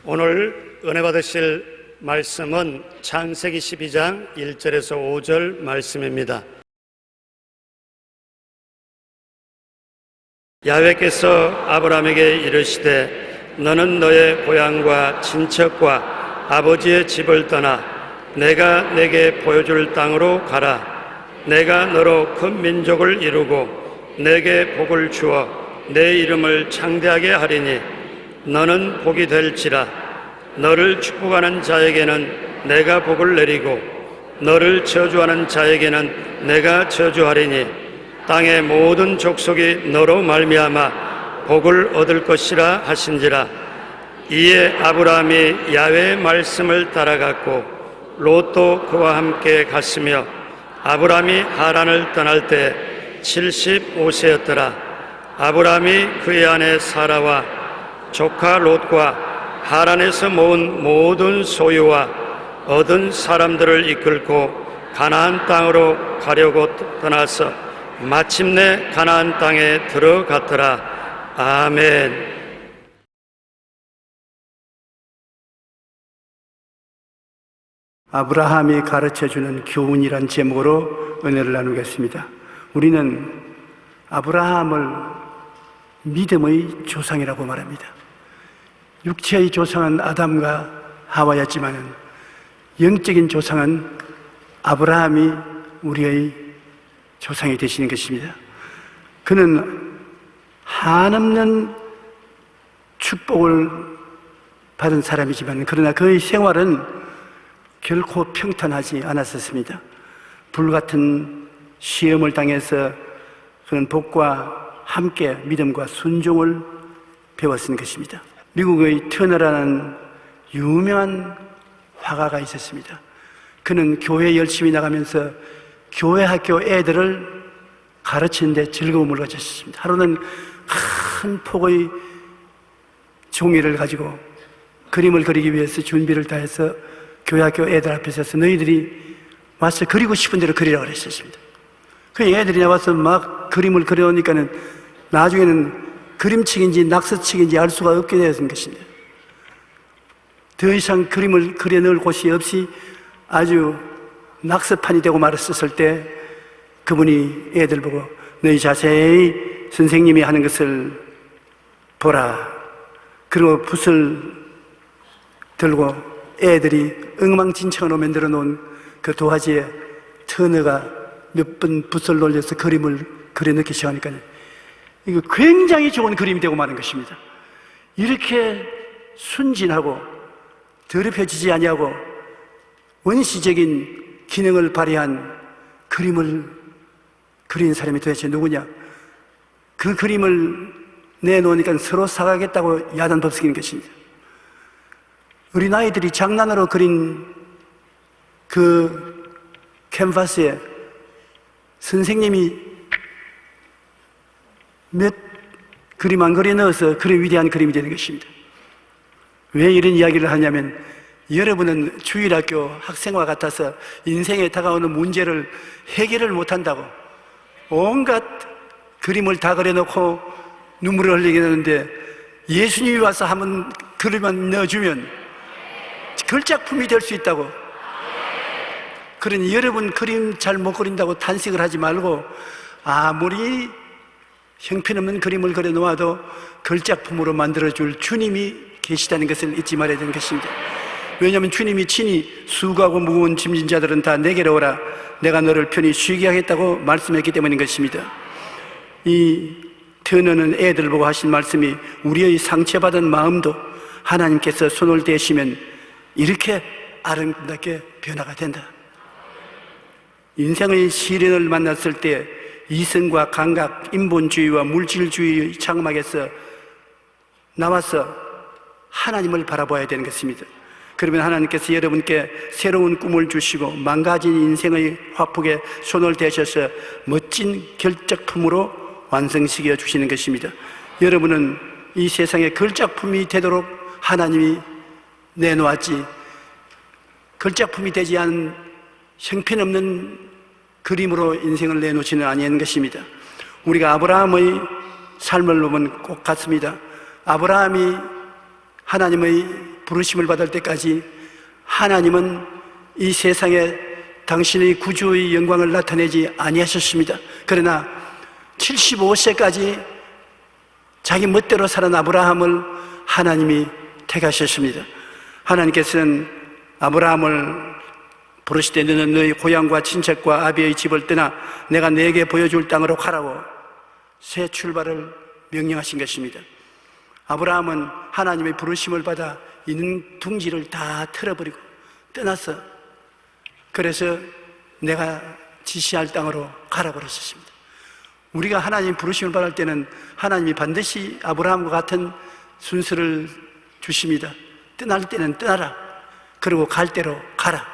오늘 은혜 받으실 말씀은 창세기 12장 1절에서 5절 말씀입니다. 야훼께서 아브라함에게 이르시되 너는 너의 고향과 친척과 아버지의 집을 떠나 내가 내게 보여줄 땅으로 가라. 내가 너로 큰 민족을 이루고 내게 복을 주어 내 이름을 창대하게 하리니 너는 복이 될지라. 너를 축복하는 자에게는 내가 복을 내리고 너를 저주하는 자에게는 내가 저주하리니 땅의 모든 족속이 너로 말미암아 복을 얻을 것이라 하신지라. 이에 아브라함이 야훼의 말씀을 따라갔고 롯도 그와 함께 갔으며 아브라함이 하란을 떠날 때 75세였더라. 아브라함이 그의 아내 사라와 조카 롯과 하란에서 모은 모든 소유와 얻은 사람들을 이끌고 가나안 땅으로 가려고 떠나서 마침내 가나안 땅에 들어갔더라. 아멘. 아브라함이 가르쳐주는 교훈이란 제목으로 은혜를 나누겠습니다. 우리는 아브라함을 믿음의 조상이라고 말합니다. 육체의 조상은 아담과 하와였지만 영적인 조상은 아브라함이 우리의 조상이 되시는 것입니다. 그는 한없는 축복을 받은 사람이지만 그러나 그의 생활은 결코 평탄하지 않았었습니다. 불같은 시험을 당해서 그는 복과 함께 믿음과 순종을 배웠던 것입니다. 미국의 터너라는 유명한 화가가 있었습니다. 그는 교회 열심히 나가면서 교회 학교 애들을 가르치는데 즐거움을 가졌습니다. 하루는 큰 폭의 종이를 가지고 그림을 그리기 위해서 준비를 다 해서 교회 학교 애들 앞에 서서 너희들이 와서 그리고 싶은 대로 그리라고 그랬었습니다. 그 애들이 나와서 막 그림을 그려오니까는 나중에는 그림책인지 낙서책인지 알 수가 없게 되었던 것입니다. 더 이상 그림을 그려넣을 곳이 없이 아주 낙서판이 되고 말았을 때 그분이 애들 보고 너희 자세히 선생님이 하는 것을 보라. 그리고 붓을 들고 애들이 엉망진창으로 만들어 놓은 그 도화지에 터너가 몇 번 붓을 돌려서 그림을 그려넣기 시작하니까 이거 굉장히 좋은 그림이 되고 마는 것입니다. 이렇게 순진하고 더럽혀지지 아니하고 원시적인 기능을 발휘한 그림을 그린 사람이 도대체 누구냐? 그 그림을 내놓으니까 서로 사가겠다고 야단법석인 것입니다. 우리 아이들이 장난으로 그린 그 캔버스에 선생님이 몇 그림 안 그려 넣어서 그런 위대한 그림이 되는 것입니다. 왜 이런 이야기를 하냐면 여러분은 주일학교 학생과 같아서 인생에 다가오는 문제를 해결을 못한다고 온갖 그림을 다 그려놓고 눈물을 흘리게 되는데 예수님이 와서 한번 그림만 넣어주면 걸작품이 될 수 있다고. 그러니 여러분 그림 잘 못 그린다고 탄식을 하지 말고 아무리 형편없는 그림을 그려 놓아도 걸작품으로 만들어줄 주님이 계시다는 것을 잊지 말아야 되는 것입니다. 왜냐하면 주님이 친히 수고하고 무거운 짐진 자들은 다 내게로 오라. 내가 너를 편히 쉬게 하겠다고 말씀했기 때문인 것입니다. 이 터너는 애들 보고 하신 말씀이 우리의 상처받은 마음도 하나님께서 손을 대시면 이렇게 아름답게 변화가 된다. 인생의 시련을 만났을 때 이성과 감각, 인본주의와 물질주의의 장막에서 나와서 하나님을 바라봐야 되는 것입니다. 그러면 하나님께서 여러분께 새로운 꿈을 주시고 망가진 인생의 화폭에 손을 대셔서 멋진 결작품으로 완성시켜 주시는 것입니다. 여러분은 이 세상에 걸작품이 되도록 하나님이 내놓았지 걸작품이 되지 않은 형편없는 그림으로 인생을 내놓지는 아니하는 것입니다. 우리가 아브라함의 삶을 보면 꼭 같습니다. 아브라함이 하나님의 부르심을 받을 때까지 하나님은 이 세상에 당신의 구주의 영광을 나타내지 아니하셨습니다. 그러나 75세까지 자기 멋대로 살은 아브라함을 하나님이 택하셨습니다. 하나님께서는 아브라함을 부르시되 너는 너희 고향과 친척과 아비의 집을 떠나 내가 네게 보여줄 땅으로 가라고 새 출발을 명령하신 것입니다. 아브라함은 하나님의 부르심을 받아 있는 둥지를 다 틀어버리고 떠나서 그래서 내가 지시할 땅으로 가라고 그러셨습니다. 우리가 하나님 부르심을 받을 때는 하나님이 반드시 아브라함과 같은 순서를 주십니다. 떠날 때는 떠나라. 그리고 갈 대로 가라.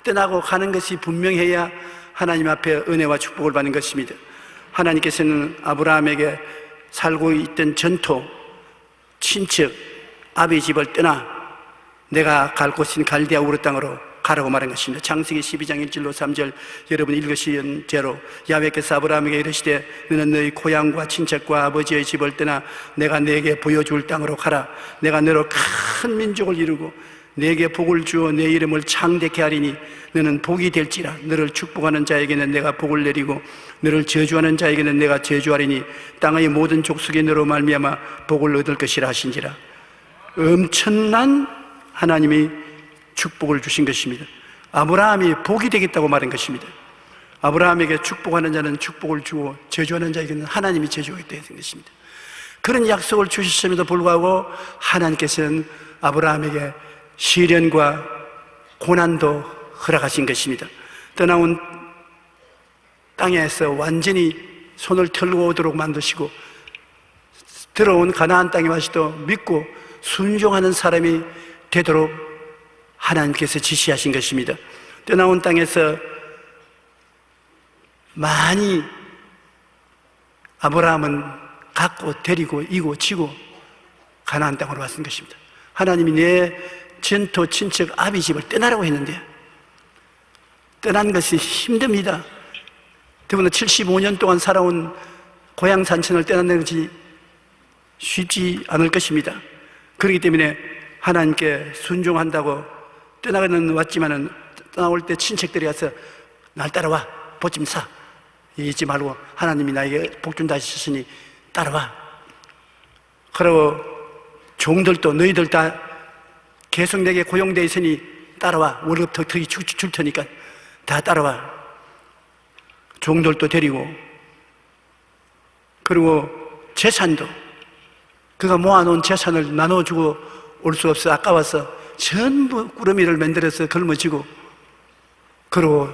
떠나고 가는 것이 분명해야 하나님 앞에 은혜와 축복을 받는 것입니다. 하나님께서는 아브라함에게 살고 있던 전토, 친척, 아비 집을 떠나 내가 갈 곳인 갈대아 우르 땅으로 가라고 말한 것입니다. 창세기 12장 1절로 3절 여러분 읽으신 대로 야훼께서 아브라함에게 이르시되 너는 너희 고향과 친척과 아버지의 집을 떠나 내가 네게 보여줄 땅으로 가라. 내가 너로 큰 민족을 이루고 네게 복을 주어 내 이름을 창대케 하리니 너는 복이 될지라. 너를 축복하는 자에게는 내가 복을 내리고 너를 저주하는 자에게는 내가 저주하리니 땅의 모든 족속이 너로 말미암아 복을 얻을 것이라 하신지라. 엄청난 하나님이 축복을 주신 것입니다. 아브라함이 복이 되겠다고 말한 것입니다. 아브라함에게 축복하는 자는 축복을 주고 저주하는 자에게는 하나님이 저주하겠다 된 것입니다. 그런 약속을 주셨음에도 불구하고 하나님께서는 아브라함에게 시련과 고난도 허락하신 것입니다. 떠나온 땅에서 완전히 손을 털고 오도록 만드시고 들어온 가나안 땅에 와서도 믿고 순종하는 사람이 되도록 하나님께서 지시하신 것입니다. 떠나온 땅에서 많이 아브라함은 갖고 데리고 이고 지고 가나안 땅으로 왔은 것입니다. 하나님이 내 전토 친척 아비 집을 떠나라고 했는데 떠난 것이 힘듭니다. 더구나 75년 동안 살아온 고향 산천을 떠나는 것이 쉽지 않을 것입니다. 그렇기 때문에 하나님께 순종한다고 떠나가는 왔지만은 떠나올 때 친척들이 와서 날 따라와 보침 사 잊지 말고 하나님이 나에게 복 준다 하셨으니 따라와. 그리고 종들도 너희들 다 계속 내게 고용되어 있으니 따라와. 월급 더 줄 테니까 다 따라와. 종들도 데리고 그리고 재산도 그가 모아놓은 재산을 나눠주고 올 수 없어 아까워서 전부 꾸러미를 만들어서 걸머쥐고 그러고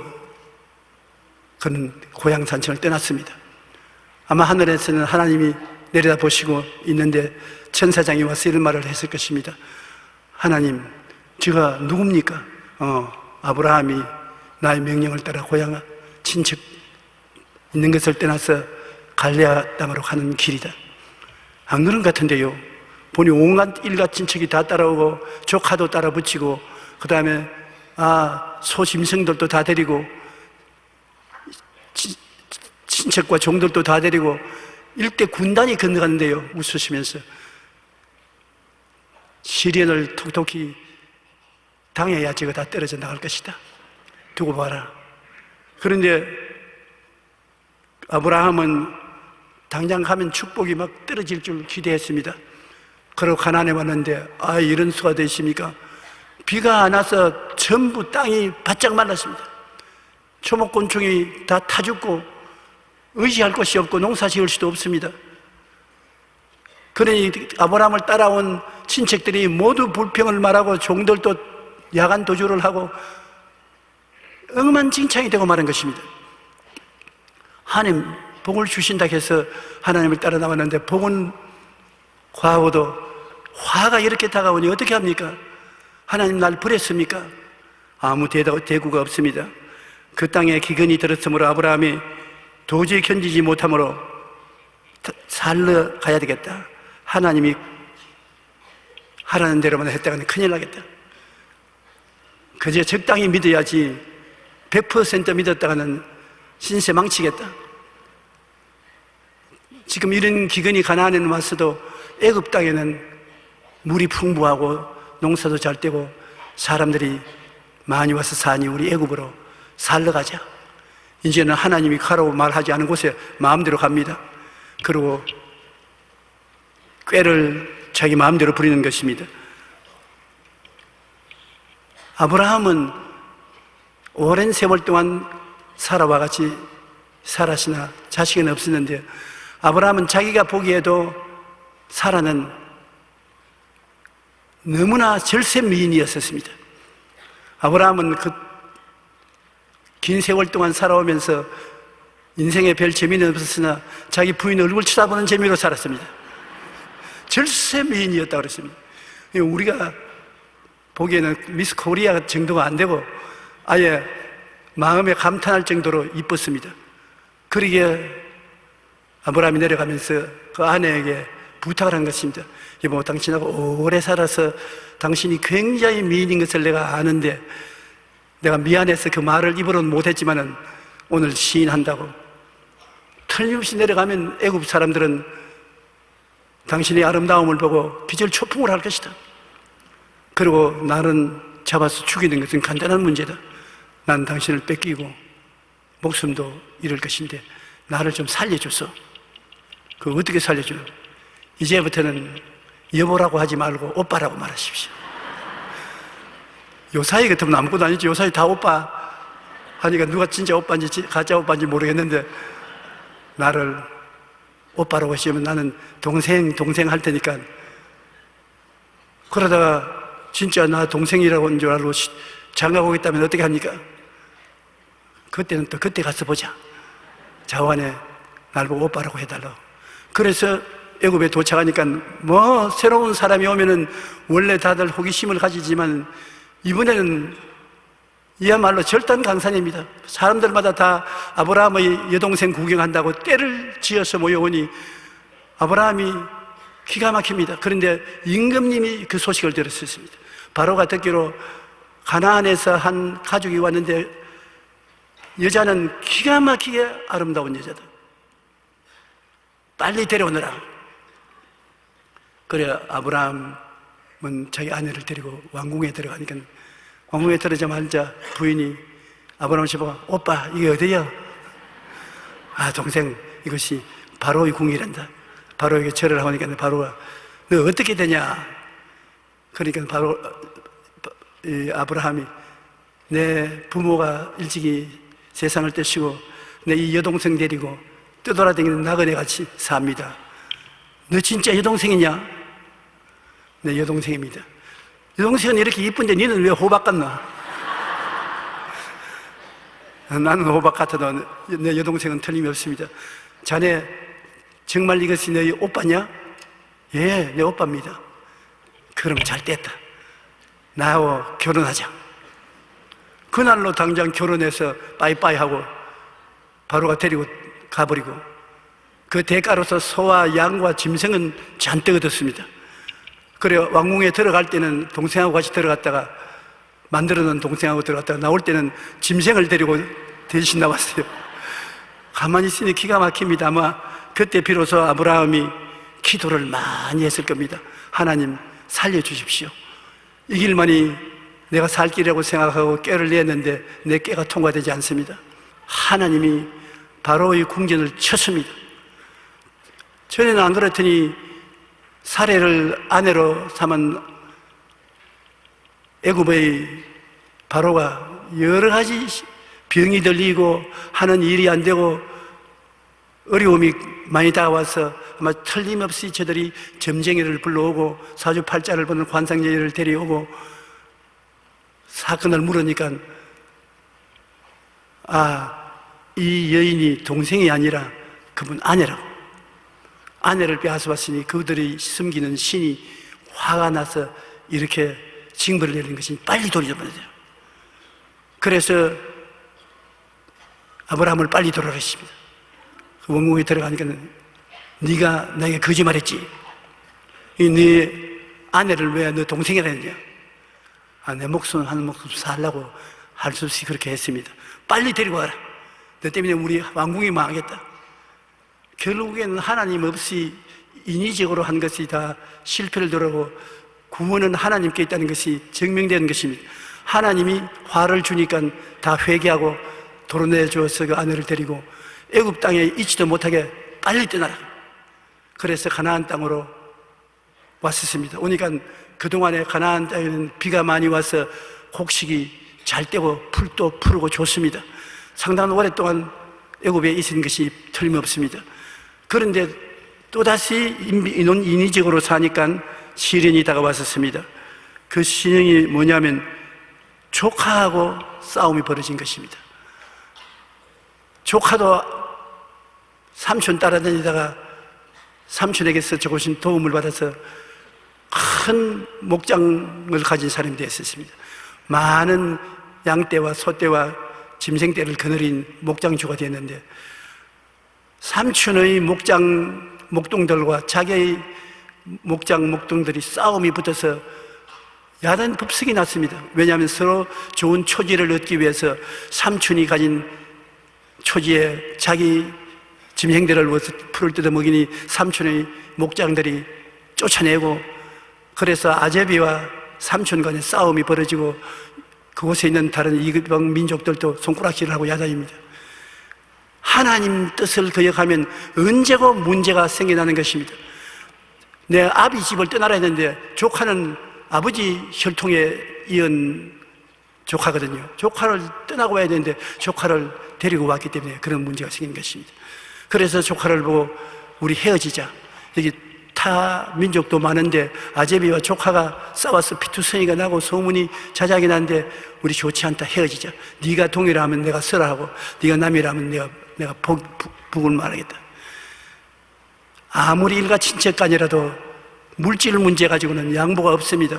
그는 고향 산천을 떠났습니다. 아마 하늘에서는 하나님이 내려다보시고 있는데 천사장이 와서 이런 말을 했을 것입니다. 하나님, 제가 누굽니까? 아브라함이 나의 명령을 따라 고향 친척 있는 것을 떠나서 갈레아 땅으로 가는 길이다. 안 그런 것 같은데요. 보니 온갖 일가 친척이 다 따라오고 조카도 따라 붙이고 그 다음에 소짐승들도 다 데리고 친척과 종들도 다 데리고 일대 군단이 건너가는데요. 웃으시면서 시련을 톡톡히 당해야 제가 다 떨어져 나갈 것이다. 두고 봐라. 그런데 아브라함은 당장 가면 축복이 막 떨어질 줄 기대했습니다. 그러고 가나안에 왔는데 이런 수가 되십니까? 비가 안 와서 전부 땅이 바짝 말랐습니다. 초목곤충이 다 타죽고 의지할 곳이 없고 농사 지을 수도 없습니다. 그러니 아브라함을 따라온 친척들이 모두 불평을 말하고 종들도 야간 도주를 하고 엉망진창이 되고 말한 것입니다. 하나님 복을 주신다 해서 하나님을 따라 나왔는데 복은 과하고도 화가 이렇게 다가오니 어떻게 합니까? 하나님 날 버렸습니까? 아무 대구가 없습니다. 그 땅에 기근이 들었으므로 아브라함이 도저히 견디지 못하므로 살러 가야 되겠다. 하나님이 하라는 대로만 했다가는 큰일 나겠다. 그저 적당히 믿어야지 100% 믿었다가는 신세 망치겠다. 지금 이런 기근이 가나안에는 왔어도 애굽 땅에는 물이 풍부하고 농사도 잘 되고 사람들이 많이 와서 사니 우리 애굽으로 살러 가자. 이제는 하나님이 가라고 말하지 않은 곳에 마음대로 갑니다. 그리고 꾀를 자기 마음대로 부리는 것입니다. 아브라함은 오랜 세월 동안 사라와 같이 살았으나 자식은 없었는데, 아브라함은 자기가 보기에도 사라는 너무나 절세 미인이었습니다. 아브라함은 그 긴 세월 동안 살아오면서 인생에 별 재미는 없었으나 자기 부인 얼굴 쳐다보는 재미로 살았습니다. 절세 미인이었다고 그랬습니다. 우리가 보기에는 미스 코리아 정도가 안 되고 아예 마음에 감탄할 정도로 이뻤습니다. 그러기에 아브라함이 내려가면서 그 아내에게 부탁을 한 것입니다. 여보, 당신하고 오래 살아서 당신이 굉장히 미인인 것을 내가 아는데 내가 미안해서 그 말을 입으로는 못했지만은 오늘 시인한다고. 틀림없이 내려가면 애굽 사람들은 당신의 아름다움을 보고 기절초풍을 할 것이다. 그리고 나는 잡아서 죽이는 것은 간단한 문제다. 난 당신을 뺏기고 목숨도 잃을 것인데 나를 좀 살려줘서. 그거 어떻게 살려줘요? 이제부터는 여보라고 하지 말고 오빠라고 말하십시오. 요사이 같으면 아무것도 아니지. 요사이 다 오빠 하니까 누가 진짜 오빠인지 가짜 오빠인지 모르겠는데 나를 오빠라고 하시면 나는 동생 할 테니까. 그러다가 진짜 나 동생이라고 하는 줄 알고 장가 오겠다면 어떻게 합니까? 그때는 또 그때 가서 보자. 자원에 날 보고 오빠라고 해달라고. 그래서 애굽에 도착하니까 뭐 새로운 사람이 오면은 원래 다들 호기심을 가지지만 이번에는 이야말로 절단 강산입니다. 사람들마다 다 아브라함의 여동생 구경한다고 떼를 지어서 모여오니 아브라함이 기가 막힙니다. 그런데 임금님이 그 소식을 들었습니다. 바로가 듣기로 가나안에서 한 가족이 왔는데 여자는 기가 막히게 아름다운 여자다. 빨리 데려오느라. 그래 아브라함은 자기 아내를 데리고 왕궁에 들어가니까 왕궁에 들어가자마자 부인이 아브라함을 보고 오빠 이게 어디야? 아 동생 이것이 바로의 궁이란다. 바로에게 절을 하니까 바로가 너 어떻게 되냐? 그러니까 바로 아브라함이 내 부모가 일찍이 세상을 떼시고 내 이 여동생 데리고 떠돌아다니는 나그네 같이 삽니다. 너 진짜 여동생이냐? 네, 여동생입니다. 여동생은 이렇게 이쁜데 너는 왜 호박 같나? 나는 호박 같아도 내 여동생은 틀림이 없습니다. 자네 정말 이것이 내 오빠냐? 예, 내 오빠입니다. 그럼 잘 됐다. 나하고 결혼하자. 그날로 당장 결혼해서 빠이빠이 하고 바로가 데리고 가버리고 그 대가로서 소와 양과 짐승은 잔뜩 얻었습니다. 그래 왕궁에 들어갈 때는 동생하고 같이 들어갔다가 만들어놓은 동생하고 들어갔다가 나올 때는 짐승을 데리고 대신 나왔어요. 가만히 있으니 기가 막힙니다. 아마 그때 비로소 아브라함이 기도를 많이 했을 겁니다. 하나님 살려주십시오. 이 길만이 내가 살 길이라고 생각하고 꾀를 냈는데 내 꾀가 통과되지 않습니다. 하나님이 바로의 궁전을 쳤습니다. 전에는 안 그렇더니 사례를 아내로 삼은 애굽의 바로가 여러 가지 병이 들리고 하는 일이 안 되고 어려움이 많이 다가와서 아마 틀림없이 저들이 점쟁이를 불러오고 사주팔자를 보는 관상제를 데려오고 사건을 물으니까 이 여인이 동생이 아니라 그분 아내라고. 아내를 빼앗아왔으니 그들이 숨기는 신이 화가 나서 이렇게 징벌을 내리는 것이 빨리 돌려버려야 돼요. 그래서 아브라함을 빨리 돌아가십니다. 그 원궁에 들어가니까 네가 나에게 거짓말했지. 네 아내를 왜 너 동생이라 했냐? 내 목숨 한 목숨 살라고 할 수 없이 그렇게 했습니다. 빨리 데리고 와라. 너 때문에 우리 왕궁이 망하겠다. 결국에는 하나님 없이 인위적으로 한 것이 다 실패를 도르고 구원은 하나님께 있다는 것이 증명되는 것입니다. 하나님이 화를 주니까 다 회개하고 도로내 주어서 그 아내를 데리고 애굽 땅에 있지도 못하게 빨리 떠나라. 그래서 가나안 땅으로 왔었습니다. 오니까 그동안에 가나안 땅에는 비가 많이 와서 곡식이 잘 되고 풀도 푸르고 좋습니다. 상당한 오랫동안 애굽에 있은 것이 틀림없습니다. 그런데 또다시 인위적으로 사니까 시련이 다가왔었습니다. 그 시련이 뭐냐면 조카하고 싸움이 벌어진 것입니다. 조카도 삼촌 따라다니다가 삼촌에게서 조금씩 도움을 받아서 큰 목장을 가진 사람이 되었습니다. 많은 양떼와 소떼와 짐승떼를 거느린 목장주가 되었는데 삼촌의 목동들과 자기의 목동들이 싸움이 붙어서 야단 법석이 났습니다. 왜냐하면 서로 좋은 초지를 얻기 위해서 삼촌이 가진 초지에 자기 짐승들을 풀을 뜯어 먹이니 삼촌의 목장들이 쫓아내고, 그래서 아제비와 삼촌 간의 싸움이 벌어지고 그곳에 있는 다른 이방 민족들도 손가락질을 하고 야단입니다. 하나님 뜻을 거역하면 언제고 문제가 생겨나는 것입니다. 내 아비 집을 떠나라 했는데 조카는 아버지 혈통에 이은 조카거든요. 조카를 떠나고 와야 되는데 조카를 데리고 왔기 때문에 그런 문제가 생긴 것입니다. 그래서 조카를 보고 우리 헤어지자. 여기 타 민족도 많은데 아제비와 조카가 싸워서 피투성이가 나고 소문이 자작이 난데 우리 좋지 않다, 헤어지자. 네가 동이라 하면 내가 서라 하고 네가 남이라 하면 내가 북을 말하겠다. 아무리 일가 친척간이라도 물질 문제 가지고는 양보가 없습니다.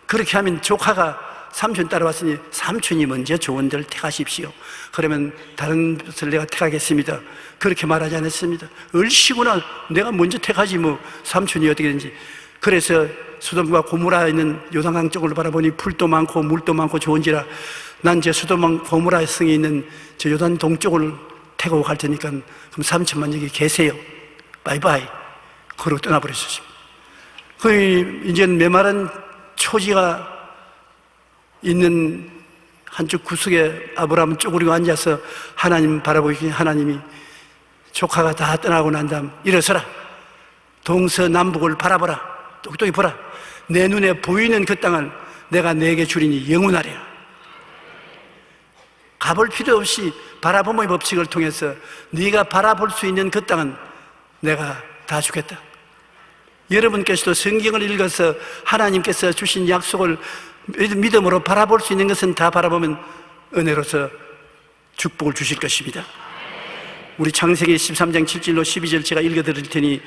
그렇게 하면 조카가 삼촌 따라왔으니 삼촌이 먼저 좋은 데를 택하십시오. 그러면 다른 것을 내가 택하겠습니다. 그렇게 말하지 않았습니다. 얼씨구나, 내가 먼저 택하지 뭐 삼촌이 어떻게 되는지. 그래서 소돔과 고모라에 있는 요단강 쪽을 바라보니 풀도 많고 물도 많고 좋은지라 난 제 소돔과 고모라 성에 있는 저 요단 동쪽을 태고 갈 테니까 그럼 삼촌만 여기 계세요. 바이바이. 그러고 떠나버렸습니다. 이제 메마른 초지가 있는 한쪽 구석에 아브라함은 쪼그리고 앉아서 하나님 바라보기, 하나님이 조카가 다 떠나고 난 다음 일어서라, 동서남북을 바라보라, 똑똑히 보라. 내 눈에 보이는 그 땅을 내가 내게 주리니 영원하리라. 가볼 필요 없이 바라봄의 법칙을 통해서 네가 바라볼 수 있는 그 땅은 내가 다 주겠다. 여러분께서도 성경을 읽어서 하나님께서 주신 약속을 믿음으로 바라볼 수 있는 것은 다 바라보면 은혜로서 축복을 주실 것입니다. 우리 창세기 13장 7절로 12절 제가 읽어드릴 테니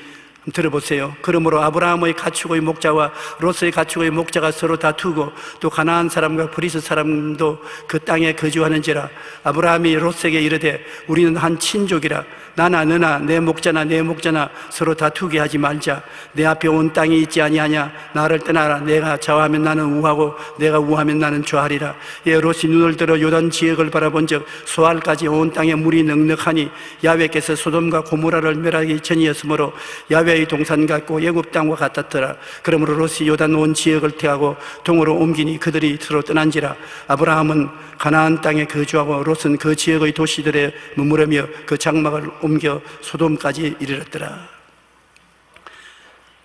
들어보세요. 그러므로 아브라함의 가축의 목자와 롯의 가축의 목자가 서로 다투고 또 가나안 사람과 브리스 사람도 그 땅에 거주하는지라. 아브라함이 롯에게 이르되 우리는 한 친족이라 나나 너나 내 목자나 내 목자나 서로 다투게 하지 말자. 내 앞에 온 땅이 있지 아니하냐. 나를 떠나라. 내가 좌하면 나는 우하고 내가 우하면 나는 좌하리라. 예, 롯이 눈을 들어 요단 지역을 바라본즉 소알까지 온 땅에 물이 넉넉하니 야훼께서 소돔과 고모라를 멸하기 전이었으므로 야훼의 동산 같고 애굽 땅과 같았더라. 그러므로 롯이 요단 온 지역을 택하고 동으로 옮기니 그들이 서로 떠난지라. 아브라함은 가나안 땅에 거주하고 롯은 그 지역의 도시들에 머무르며 그 장막을 옮겨 소돔까지 이르렀더라.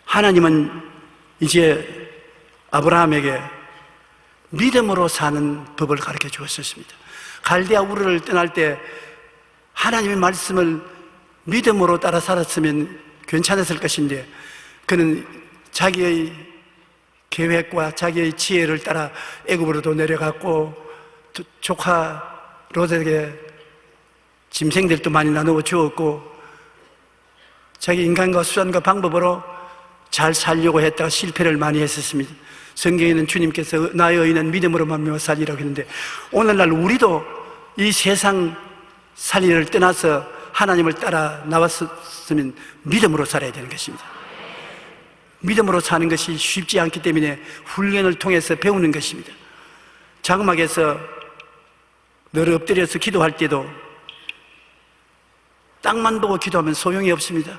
하나님은 이제 아브라함에게 믿음으로 사는 법을 가르쳐 주었습니다. 갈대아 우르를 떠날 때 하나님의 말씀을 믿음으로 따라 살았으면 괜찮았을 것인데 그는 자기의 계획과 자기의 지혜를 따라 애굽으로도 내려갔고 조카 롯에게 짐승들도 많이 나누어 주었고 자기 인간과 수단과 방법으로 잘 살려고 했다가 실패를 많이 했었습니다. 성경에는 주님께서 나의 의인은 믿음으로 말미암아 살리라고 했는데 오늘날 우리도 이 세상 살리를 떠나서 하나님을 따라 나왔으면 믿음으로 살아야 되는 것입니다. 믿음으로 사는 것이 쉽지 않기 때문에 훈련을 통해서 배우는 것입니다. 장막에서 늘 엎드려서 기도할 때도 땅만 보고 기도하면 소용이 없습니다.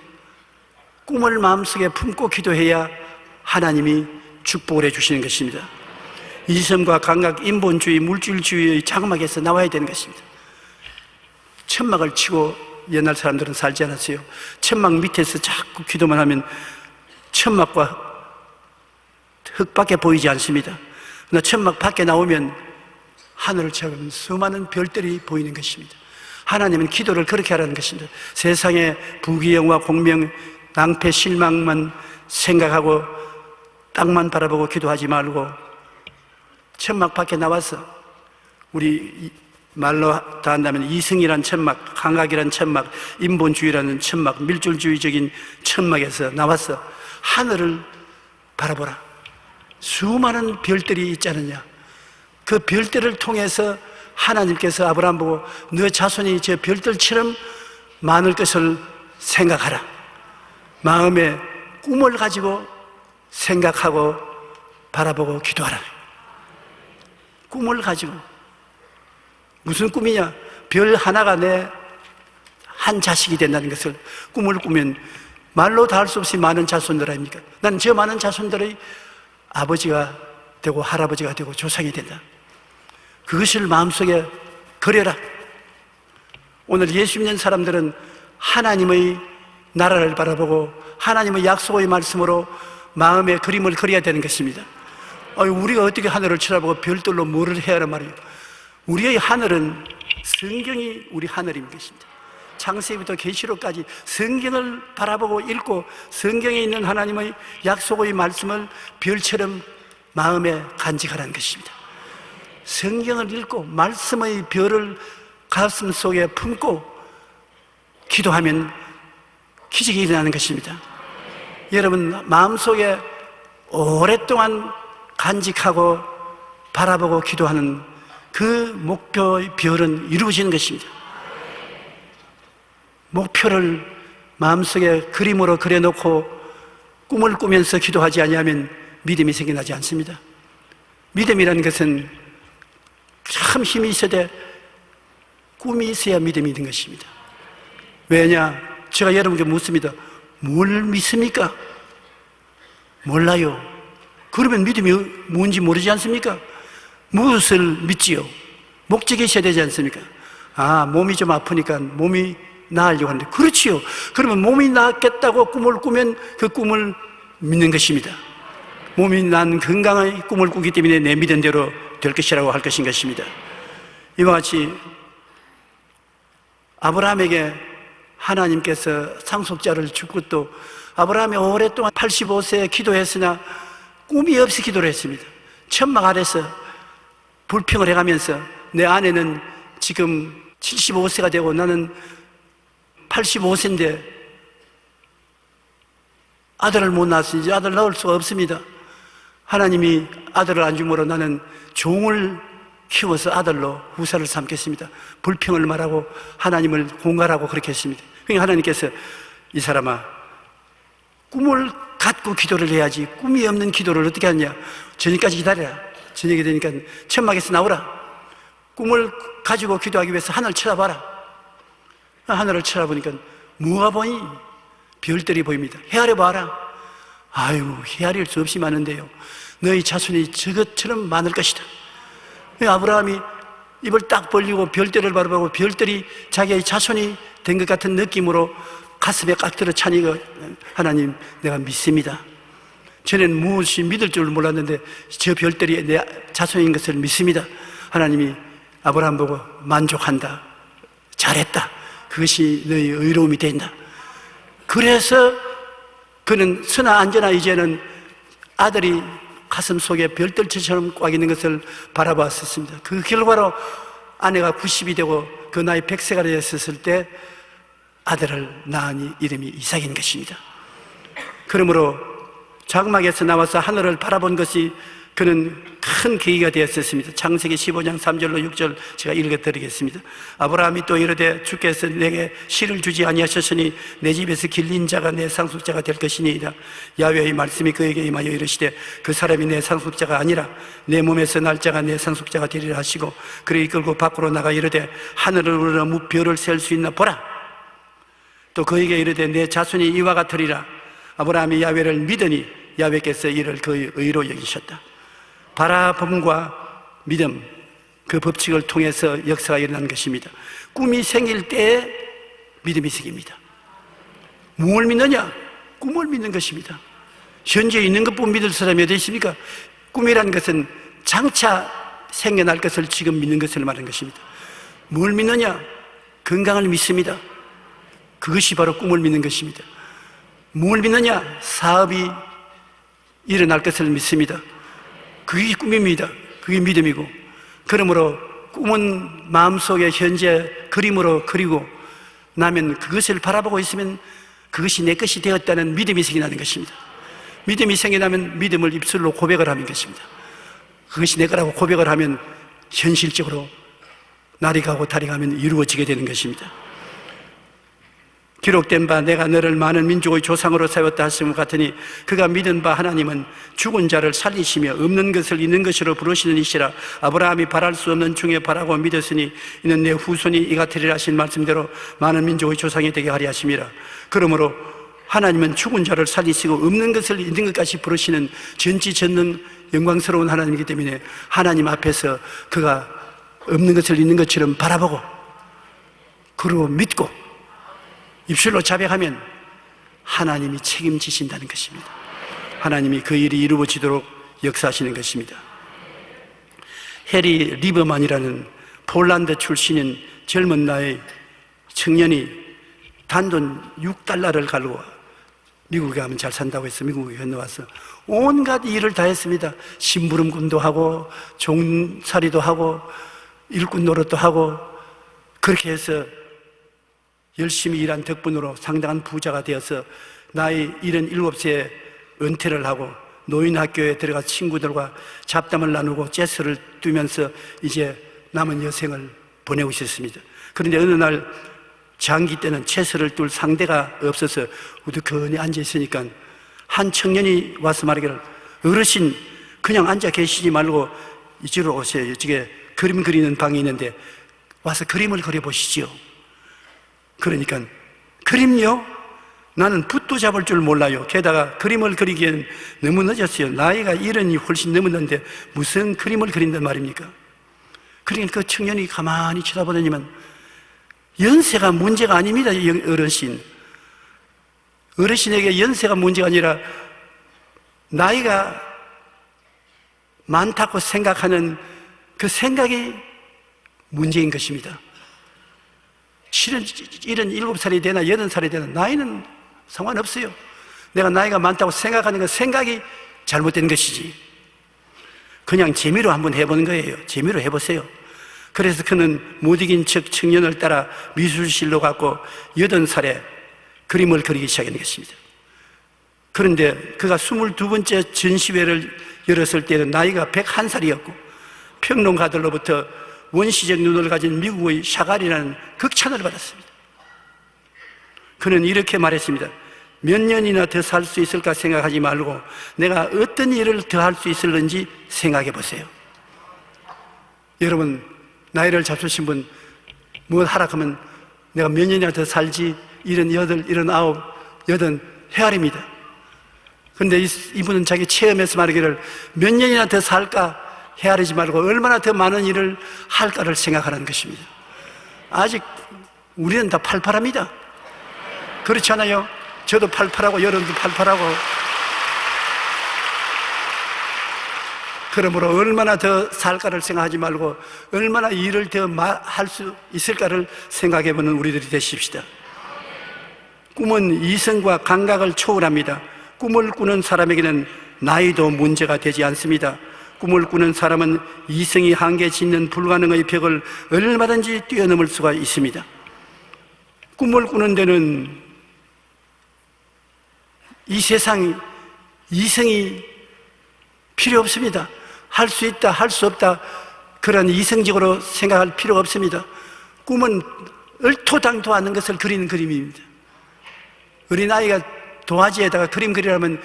꿈을 마음속에 품고 기도해야 하나님이 축복을 해주시는 것입니다. 이성과 감각, 인본주의, 물질주의의 장막에서 나와야 되는 것입니다. 천막을 치고 옛날 사람들은 살지 않았어요. 천막 밑에서 자꾸 기도만 하면 천막과 흙밖에 보이지 않습니다. 그러나 천막 밖에 나오면 하늘을 쳐다보면 수많은 별들이 보이는 것입니다. 하나님은 기도를 그렇게 하라는 것입니다. 세상의 부귀영화, 공명, 낭패, 실망만 생각하고 땅만 바라보고 기도하지 말고 천막 밖에 나와서, 우리 말로 다 한다면 이승이란 천막, 감각이란 천막, 인본주의라는 천막, 밀줄주의적인 천막에서 나와서 하늘을 바라보라. 수많은 별들이 있지 않느냐. 그 별들을 통해서 하나님께서 아브라함 보고 너 자손이 저 별들처럼 많을 것을 생각하라. 마음에 꿈을 가지고 생각하고 바라보고 기도하라. 꿈을 가지고. 무슨 꿈이냐? 별 하나가 내 한 자식이 된다는 것을 꿈을 꾸면 말로 다 할 수 없이 많은 자손들 아닙니까? 난 저 많은 자손들의 아버지가 되고 할아버지가 되고 조상이 된다. 그것을 마음속에 그려라. 오늘 예수 믿는 사람들은 하나님의 나라를 바라보고 하나님의 약속의 말씀으로 마음의 그림을 그려야 되는 것입니다. 우리가 어떻게 하늘을 쳐다보고 별들로 뭐를 해야 하란 말이에요. 우리의 하늘은 성경이 우리 하늘인 것입니다. 창세기부터 계시록까지 성경을 바라보고 읽고 성경에 있는 하나님의 약속의 말씀을 별처럼 마음에 간직하라는 것입니다. 성경을 읽고 말씀의 별을 가슴 속에 품고 기도하면 기적이 일어나는 것입니다. 여러분 마음속에 오랫동안 간직하고 바라보고 기도하는 그 목표의 별은 이루어지는 것입니다. 목표를 마음속에 그림으로 그려놓고 꿈을 꾸면서 기도하지 아니하면 믿음이 생겨나지 않습니다. 믿음이라는 것은 참 힘이 있어야 돼. 꿈이 있어야 믿음이 있는 것입니다. 왜냐? 제가 여러분께 묻습니다. 뭘 믿습니까? 몰라요. 그러면 믿음이 뭔지 모르지 않습니까? 무엇을 믿지요? 목적이 있어야 되지 않습니까? 몸이 좀 아프니까 몸이 나으려고 하는데, 그렇지요. 그러면 몸이 낫겠다고 꿈을 꾸면 그 꿈을 믿는 것입니다. 몸이 난 건강의 꿈을 꾸기 때문에 내 믿은 대로 될 것이라고 할 것인 것입니다. 이와 같이 아브라함에게 하나님께서 상속자를 주고 또 아브라함이 오랫동안 85세에 기도했으나 꿈이 없이 기도를 했습니다. 천막 아래서 불평을 해가면서 내 아내는 지금 75세가 되고 나는 85세인데 아들을 못 낳았으니 이제 아들 낳을 수가 없습니다. 하나님이 아들을 안 주므로 나는 종을 키워서 아들로 후사를 삼겠습니다. 불평을 말하고 하나님을 공갈하고 그렇게 했습니다. 그러니까 하나님께서 이 사람아, 꿈을 갖고 기도를 해야지 꿈이 없는 기도를 어떻게 하느냐. 저녁까지 기다려라. 저녁이 되니까 천막에서 나오라. 꿈을 가지고 기도하기 위해서 하늘을 쳐다봐라. 하늘을 쳐다보니까 뭐가 보니? 별들이 보입니다. 헤아려 봐라. 헤아릴 수 없이 많은데요, 너희 자손이 저것처럼 많을 것이다. 아브라함이 입을 딱 벌리고 별들을 바라보고 별들이 자기의 자손이 된 것 같은 느낌으로 가슴에 깍 들어 차니, 하나님 내가 믿습니다. 전에는 무엇이 믿을 줄 몰랐는데 저 별들이 내 자손인 것을 믿습니다. 하나님이 아브라함 보고 만족한다. 잘했다. 그것이 너희 의로움이 된다. 그래서 그는 쓰나 앉으나 이제는 아들이 가슴 속에 별들처럼 꽉 있는 것을 바라봤었습니다. 그 결과로 아내가 90이 되고 그 나이 100세가 되었을 때 아들을 낳으니 이름이 이삭인 것입니다. 그러므로 장막에서 나와서 하늘을 바라본 것이 그는 큰 계기가 되었었습니다. 창세기 15장 3절로 6절 제가 읽어드리겠습니다. 아브라함이 또 이르되 주께서 내게 실을 주지 아니하셨으니 내 집에서 길린 자가 내 상속자가 될 것이니이다. 야훼의 말씀이 그에게 임하여 이르시되 그 사람이 내 상속자가 아니라 내 몸에서 날 자가 내 상속자가 되리라 하시고 그를 이끌고 밖으로 나가 이르되 하늘을 우러러 무별을 셀 수 있나 보라. 또 그에게 이르되 내 자손이 이와 같으리라. 아브라함이 야훼를 믿으니 야훼께서 이를 그 의로 여기셨다. 바라봄과 믿음, 그 법칙을 통해서 역사가 일어난 것입니다. 꿈이 생길 때에 믿음이 생깁니다. 무엇을 믿느냐? 꿈을 믿는 것입니다. 현재 있는 것뿐 믿을 사람이 어디 있습니까? 꿈이라는 것은 장차 생겨날 것을 지금 믿는 것을 말하는 것입니다. 뭘 믿느냐? 건강을 믿습니다. 그것이 바로 꿈을 믿는 것입니다. 뭘 믿느냐? 사업이 일어날 것을 믿습니다. 그게 꿈입니다. 그게 믿음이고, 그러므로 꿈은 마음속에 현재 그림으로 그리고 나면 그것을 바라보고 있으면 그것이 내 것이 되었다는 믿음이 생겨나는 것입니다. 믿음이 생겨나면 믿음을 입술로 고백을 하는 것입니다. 그것이 내 거라고 고백을 하면 현실적으로 날이 가고 달이 가면 이루어지게 되는 것입니다. 기록된 바 내가 너를 많은 민족의 조상으로 세웠다 하심과 같으니 그가 믿은 바 하나님은 죽은 자를 살리시며 없는 것을 있는 것으로 부르시는 이시라. 아브라함이 바랄 수 없는 중에 바라고 믿었으니 이는 내 후손이 이 같으리라 하신 말씀대로 많은 민족의 조상이 되게 하리 하심이라. 그러므로 하나님은 죽은 자를 살리시고 없는 것을 있는 것까지 부르시는 전지전능 영광스러운 하나님이기 때문에 하나님 앞에서 그가 없는 것을 있는 것처럼 바라보고 그리고 믿고 입술로 자백하면 하나님이 책임지신다는 것입니다. 하나님이 그 일이 이루어지도록 역사하시는 것입니다. 해리 리버만이라는 폴란드 출신인 젊은 나이 청년이 단돈 $6를 가지고 미국에 가면 잘 산다고 해서 미국에 건너와서 온갖 일을 다 했습니다. 심부름꾼도 하고 종살이도 하고 일꾼 노릇도 하고 그렇게 해서 열심히 일한 덕분으로 상당한 부자가 되어서 나이 77세에 은퇴를 하고 노인학교에 들어가 친구들과 잡담을 나누고 재즈를 뛰면서 이제 남은 여생을 보내고 있었습니다. 그런데 어느 날 장기 때는 채소를 뚫 상대가 없어서 우두커니 앉아 있으니까 한 청년이 와서 말하기를 어르신 그냥 앉아 계시지 말고 이쪽으로 오세요. 이쪽에 그림 그리는 방이 있는데 와서 그림을 그려보시지요. 그러니까 그림요? 나는 붓도 잡을 줄 몰라요. 게다가 그림을 그리기엔 너무 늦었어요. 나이가 70이 훨씬 넘었는데 무슨 그림을 그린단 말입니까? 그러니까 그 청년이 가만히 쳐다보더니만 연세가 문제가 아닙니다. 어르신. 어르신에게 연세가 문제가 아니라 나이가 많다고 생각하는 그 생각이 문제인 것입니다. 77살이 되나 80살이 되나 나이는 상관없어요. 내가 나이가 많다고 생각하는 그 생각이 잘못된 것이지. 그냥 재미로 한번 해보는 거예요. 재미로 해보세요. 그래서 그는 못 이긴 척 청년을 따라 미술실로 갔고 80살에 그림을 그리기 시작한 것입니다. 그런데 그가 22번째 전시회를 열었을 때는 나이가 101살이었고 평론가들로부터 원시적 눈을 가진 미국의 샤갈이라는 극찬을 받았습니다. 그는 이렇게 말했습니다. 몇 년이나 더 살 수 있을까 생각하지 말고 내가 어떤 일을 더 할 수 있을는지 생각해 보세요. 여러분 나이를 잡수신 분 뭐 하라 하면 내가 몇 년이나 더 살지 78, 79, 80 헤아립니다. 그런데 이분은 자기 체험에서 말하기를 몇 년이나 더 살까 헤아리지 말고 얼마나 더 많은 일을 할까를 생각하는 것입니다. 아직 우리는 다 팔팔합니다. 그렇지 않아요? 저도 팔팔하고 여러분도 팔팔하고. 그러므로 얼마나 더 살까를 생각하지 말고 얼마나 일을 더 할 수 있을까를 생각해보는 우리들이 되십시다. 꿈은 이성과 감각을 초월합니다. 꿈을 꾸는 사람에게는 나이도 문제가 되지 않습니다. 꿈을 꾸는 사람은 이성이 한계 짓는 불가능의 벽을 얼마든지 뛰어넘을 수가 있습니다. 꿈을 꾸는 데는 이 세상 이성이 필요 없습니다. 할 수 있다, 할 수 없다 그런 이성적으로 생각할 필요가 없습니다. 꿈은 얼토당토 않는 것을 그리는 그림입니다. 어린아이가 도화지에다가 그림 그리라면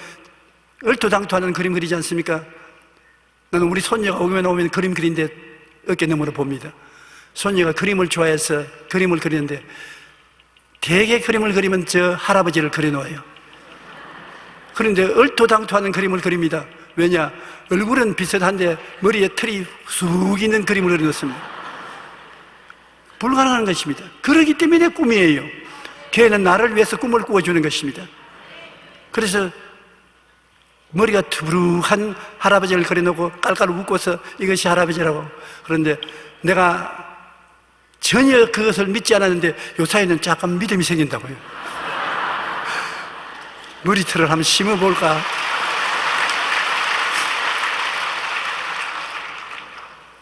얼토당토 않은 그림 그리지 않습니까? 나는 우리 손녀가 오면 그림 그리는데 어깨 너머로 봅니다. 손녀가 그림을 좋아해서 그림을 그리는데 대개 그림을 그리면 저 할아버지를 그려놓아요. 그런데 얼토당토하는 그림을 그립니다. 왜냐? 얼굴은 비슷한데 머리에 털이 쑥 있는 그림을 그려놓습니다. 불가능한 것입니다. 그러기 때문에 꿈이에요. 걔는 나를 위해서 꿈을 꾸어주는 것입니다. 그래서 머리가 투부룩한 할아버지를 그려놓고 깔깔 웃고서 이것이 할아버지라고. 그런데 내가 전혀 그것을 믿지 않았는데 요사이는 약간 믿음이 생긴다고요. 머리털을 한번 심어볼까?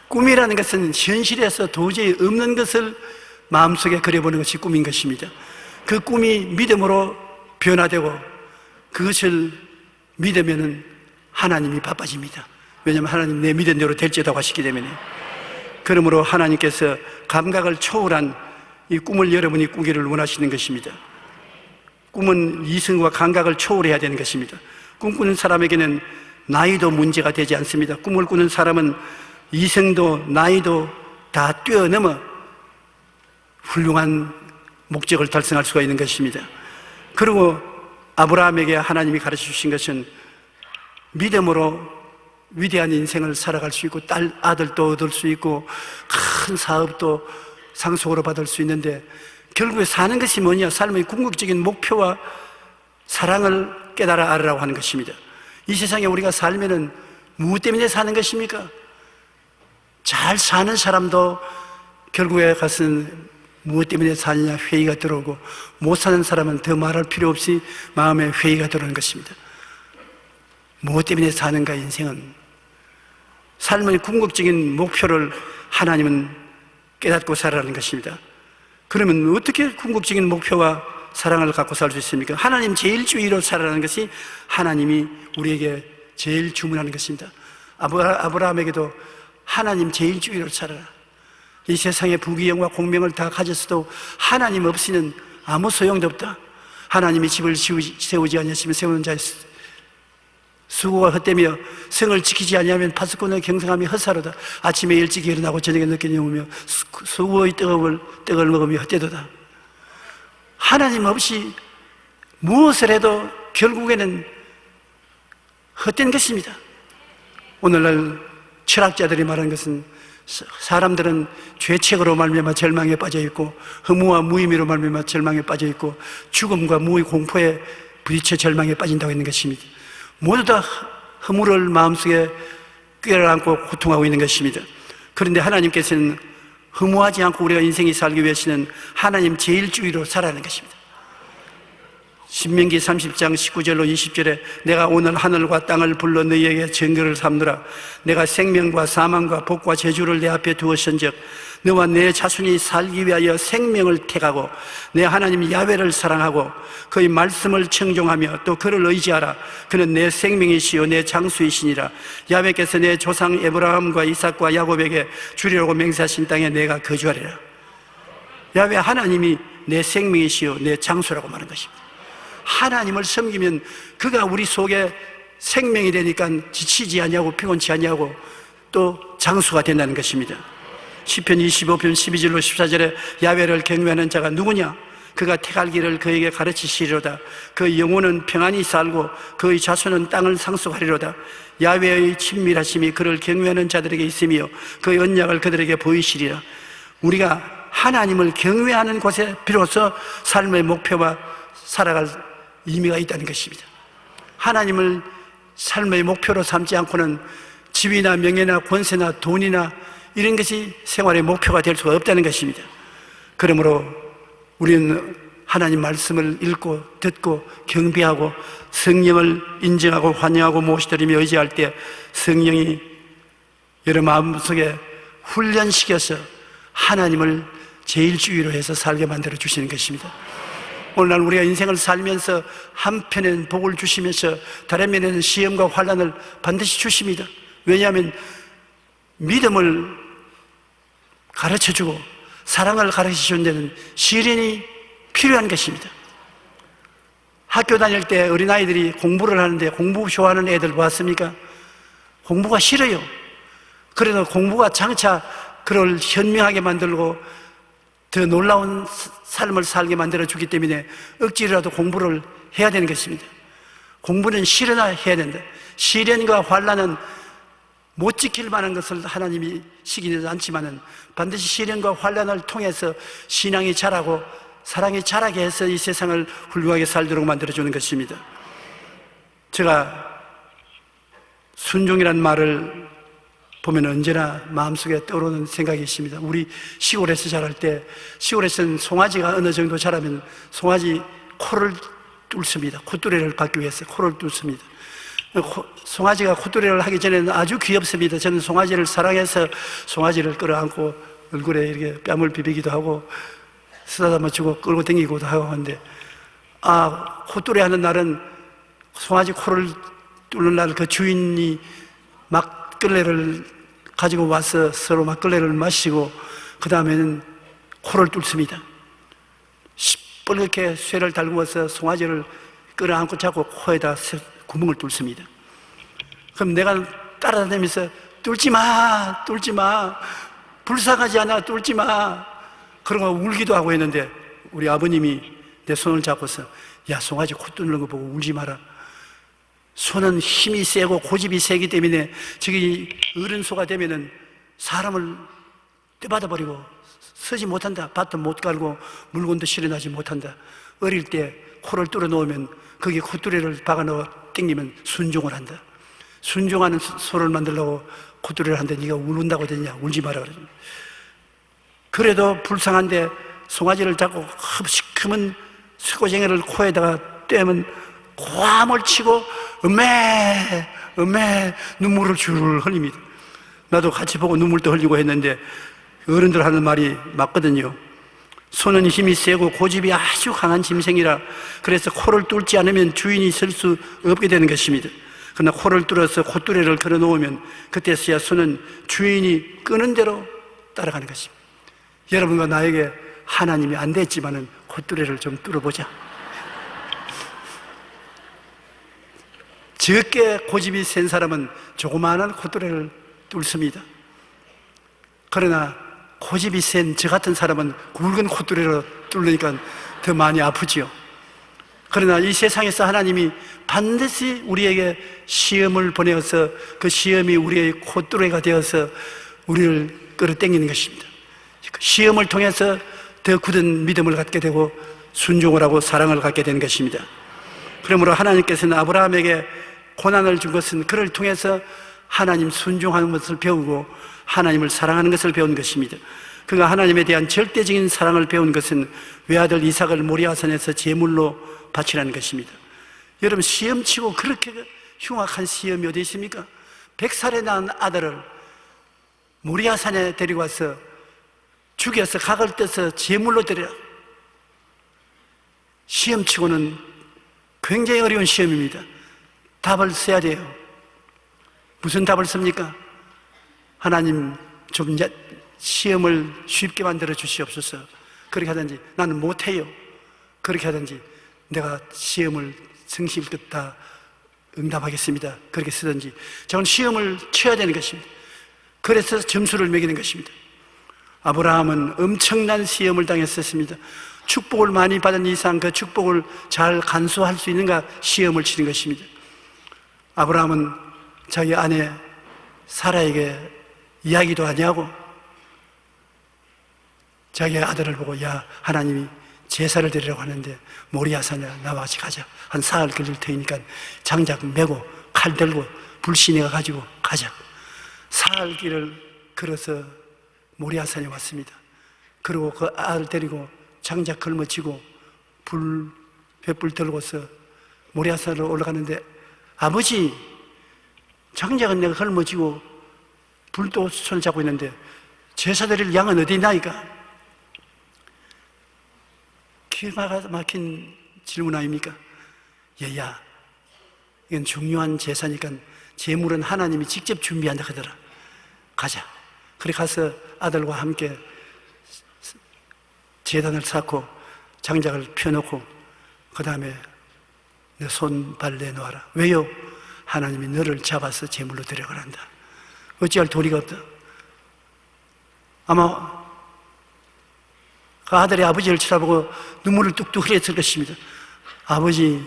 꿈이라는 것은 현실에서 도저히 없는 것을 마음속에 그려보는 것이 꿈인 것입니다. 그 꿈이 믿음으로 변화되고 그것을 믿으면 하나님이 바빠집니다. 왜냐하면 하나님 내 믿은 대로 될지라고 하시기 때문에. 그러므로 하나님께서 감각을 초월한 이 꿈을 여러분이 꾸기를 원하시는 것입니다. 꿈은 이성과 감각을 초월해야 되는 것입니다. 꿈꾸는 사람에게는 나이도 문제가 되지 않습니다. 꿈을 꾸는 사람은 이성도 나이도 다 뛰어넘어 훌륭한 목적을 달성할 수가 있는 것입니다. 그리고 아브라함에게 하나님이 가르쳐 주신 것은 믿음으로 위대한 인생을 살아갈 수 있고 아들도 얻을 수 있고 큰 사업도 상속으로 받을 수 있는데 결국에 사는 것이 뭐냐? 삶의 궁극적인 목표와 사랑을 깨달아 알으라고 하는 것입니다. 이 세상에 우리가 살면은 무엇 때문에 사는 것입니까? 잘 사는 사람도 결국에 가서는 무엇 때문에 사느냐 회의가 들어오고, 못 사는 사람은 더 말할 필요 없이 마음에 회의가 들어오는 것입니다. 무엇 때문에 사는가? 인생은 삶의 궁극적인 목표를 하나님은 깨닫고 살아가는 것입니다. 그러면 어떻게 궁극적인 목표와 사랑을 갖고 살 수 있습니까? 하나님 제일주의로 살아가는 것이 하나님이 우리에게 제일 주문하는 것입니다. 아브라함에게도 하나님 제일주의로 살아라. 이 세상의 부귀영화 공명을 다 가졌어도 하나님 없이는 아무 소용도 없다. 하나님이 집을 세우지 아니하시면 세우는 자의 수고가 헛되며 성을 지키지 아니하면 파수꾼의 경성함이 헛사로다. 아침에 일찍 일어나고 저녁에 늦게 누우며 수고의 떡을 먹으며 헛되도다. 하나님 없이 무엇을 해도 결국에는 헛된 것입니다. 오늘날 철학자들이 말하는 것은 사람들은 죄책으로 말미암아 절망에 빠져있고 허무와 무의미로 말미암아 절망에 빠져있고 죽음과 무의 공포에 부딪혀 절망에 빠진다고 했는 것입니다. 모두 다 허물을 마음속에 꿰어안고 고통하고 있는 것입니다. 그런데 하나님께서는 허무하지 않고 우리가 인생이 살기 위해서는 하나님 제일주의로 살아가는 것입니다. 신명기 30장 19절로 20절에 내가 오늘 하늘과 땅을 불러 너희에게 증거를 삼느라 내가 생명과 사망과 복과 저주를 내 앞에 두었은즉 너와 내 자손이 살기 위하여 생명을 택하고 내 하나님 야훼를 사랑하고 그의 말씀을 청종하며 또 그를 의지하라. 그는 내 생명이시요 내 장수이시니라. 야훼께서 내 조상 에브라함과 이삭과 야곱에게 주리라고 맹세하신 땅에 내가 거주하리라. 야훼 하나님이 내 생명이시요 내 장수라고 말한 것입니다. 하나님을 섬기면 그가 우리 속에 생명이 되니까 지치지 아니하고 피곤치 아니하고 또 장수가 된다는 것입니다. 시편 25편 12절로 14절에 야훼를 경외하는 자가 누구냐? 그가 택할 길을 그에게 가르치시리로다. 그 영혼은 평안히 살고 그의 자손은 땅을 상속하리로다. 야훼의 친밀하심이 그를 경외하는 자들에게 있으며 그의 언약을 그들에게 보이시리라. 우리가 하나님을 경외하는 곳에 비로소 삶의 목표와 살아갈 의미가 있다는 것입니다. 하나님을 삶의 목표로 삼지 않고는 지위나 명예나 권세나 돈이나 이런 것이 생활의 목표가 될 수가 없다는 것입니다. 그러므로 우리는 하나님 말씀을 읽고 듣고 경배하고 성령을 인정하고 환영하고 모시드리며 의지할 때 성령이 여러 마음속에 훈련시켜서 하나님을 제일주의로 해서 살게 만들어 주시는 것입니다. 오늘날 우리가 인생을 살면서 한편에는 복을 주시면서 다른 면에는 시험과 환난을 반드시 주십니다. 왜냐하면 믿음을 가르쳐주고 사랑을 가르쳐주는 데는 시련이 필요한 것입니다. 학교 다닐 때 어린아이들이 공부를 하는데 공부 좋아하는 애들 봤습니까? 공부가 싫어요. 그래도 공부가 장차 그를 현명하게 만들고 더 놀라운 삶을 살게 만들어주기 때문에 억지로라도 공부를 해야 되는 것입니다. 공부는 실현해야 된다. 시련과 환난은 못 지킬 만한 것을 하나님이 시키지 않지만은 반드시 시련과 환난을 통해서 신앙이 자라고 사랑이 자라게 해서 이 세상을 훌륭하게 살도록 만들어주는 것입니다. 제가 순종이라는 말을 보면 언제나 마음속에 떠오르는 생각이 있습니다. 우리 시골에서 자랄 때, 시골에서는 송아지가 어느 정도 자라면 송아지 코를 뚫습니다. 콧뚜레를 받기 위해서 코를 뚫습니다. 송아지가 콧뚜레를 하기 전에는 아주 귀엽습니다. 저는 송아지를 사랑해서 송아지를 끌어안고 얼굴에 이렇게 뺨을 비비기도 하고 쓰다듬어 주고 끌고 다니기도 하고 하는데, 콧뚜레 하는 날은 송아지 코를 뚫는 날 그 주인이 막걸리를 가지고 와서 서로 막걸리를 마시고 그 다음에는 코를 뚫습니다. 시뻘겋게 쇠를 달구어서 송아지를 끌어안고 잡고 코에다 구멍을 뚫습니다. 그럼 내가 따라다니면서 뚫지 마, 뚫지 마, 불쌍하지 않아, 뚫지 마, 그러고 울기도 하고 했는데 우리 아버님이 내 손을 잡고서 야, 송아지 코 뚫는 거 보고 울지 마라. 소는 힘이 세고 고집이 세기 때문에 저기 어른 소가 되면은 사람을 떼받아 버리고 서지 못한다. 밭도 못 갈고 물건도 실어나지 못한다. 어릴 때 코를 뚫어 놓으면 거기에 콧뚜레를 박아 넣어 땡기면 순종을 한다. 순종하는 소를 만들려고 콧뚜레를 한다. 네가 울는다고 되냐? 울지 마라 그러죠. 그래도 불쌍한데 송아지를 잡고 시커먼 쇠고쟁이를 코에다가 떼면 고함을 치고 음메 눈물을 줄 흘립니다. 나도 같이 보고 눈물도 흘리고 했는데 어른들 하는 말이 맞거든요. 소는 힘이 세고 고집이 아주 강한 짐승이라 그래서 코를 뚫지 않으면 주인이 설 수 없게 되는 것입니다. 그러나 코를 뚫어서 콧뚜레를 걸어 놓으면 그때서야 소는 주인이 끄는 대로 따라가는 것입니다. 여러분과 나에게 하나님이 안 됐지만은 콧뚜레를 좀 뚫어보자. 적게 고집이 센 사람은 조그마한 콧뚜레를 뚫습니다. 그러나 고집이 센 저 같은 사람은 굵은 콧뚜레로 뚫으니까 더 많이 아프지요. 그러나 이 세상에서 하나님이 반드시 우리에게 시험을 보내어서 그 시험이 우리의 콧뚜레가 되어서 우리를 끌어당기는 것입니다. 시험을 통해서 더 굳은 믿음을 갖게 되고 순종을 하고 사랑을 갖게 되는 것입니다. 그러므로 하나님께서는 아브라함에게 고난을 준 것은 그를 통해서 하나님 순종하는 것을 배우고 하나님을 사랑하는 것을 배운 것입니다. 그가 하나님에 대한 절대적인 사랑을 배운 것은 외아들 이삭을 모리아산에서 제물로 바치라는 것입니다. 여러분, 시험치고 그렇게 흉악한 시험이 어디 있습니까? 100살에 낳은 아들을 모리아산에 데리고 와서 죽여서 각을 떼서 제물로 드려. 시험치고는 굉장히 어려운 시험입니다. 답을 써야 돼요. 무슨 답을 씁니까? 하나님, 좀 시험을 쉽게 만들어 주시옵소서. 그렇게 하든지 나는 못해요. 그렇게 하든지 내가 시험을 성심껏 다 응답하겠습니다. 그렇게 쓰든지 저는 시험을 쳐야 되는 것입니다. 그래서 점수를 매기는 것입니다. 아브라함은 엄청난 시험을 당했었습니다. 축복을 많이 받은 이상 그 축복을 잘 간수할 수 있는가 시험을 치는 것입니다. 아브라함은 자기 아내 사라에게 이야기도 하냐고 자기 아들을 보고 야, 하나님이 제사를 드리라고 하는데 모리아산에 나와 같이 가자. 한 사흘 걸릴 테니까 장작 메고 칼 들고 불신해가 가지고 가자. 사흘 길을 걸어서 모리아산에 왔습니다. 그리고 그 아들 데리고 장작 걸머치고 횃불 들고서 모리아산으로 올라가는데 아버지, 장작은 내가 걸머지고 불도 손을 잡고 있는데 제사 드릴 양은 어디 있나이까? 기가 막힌 질문 아닙니까? 얘야, 이건 중요한 제사니까 제물은 하나님이 직접 준비한다 하더라. 가자. 그래 가서 아들과 함께 제단을 쌓고 장작을 펴놓고 그 다음에 내 손발 내놓아라. 왜요? 하나님이 너를 잡아서 제물로 데려가란다. 어찌할 도리가 없다. 아마 그 아들이 아버지를 쳐다보고 눈물을 뚝뚝 흘렸을 것입니다. 아버지,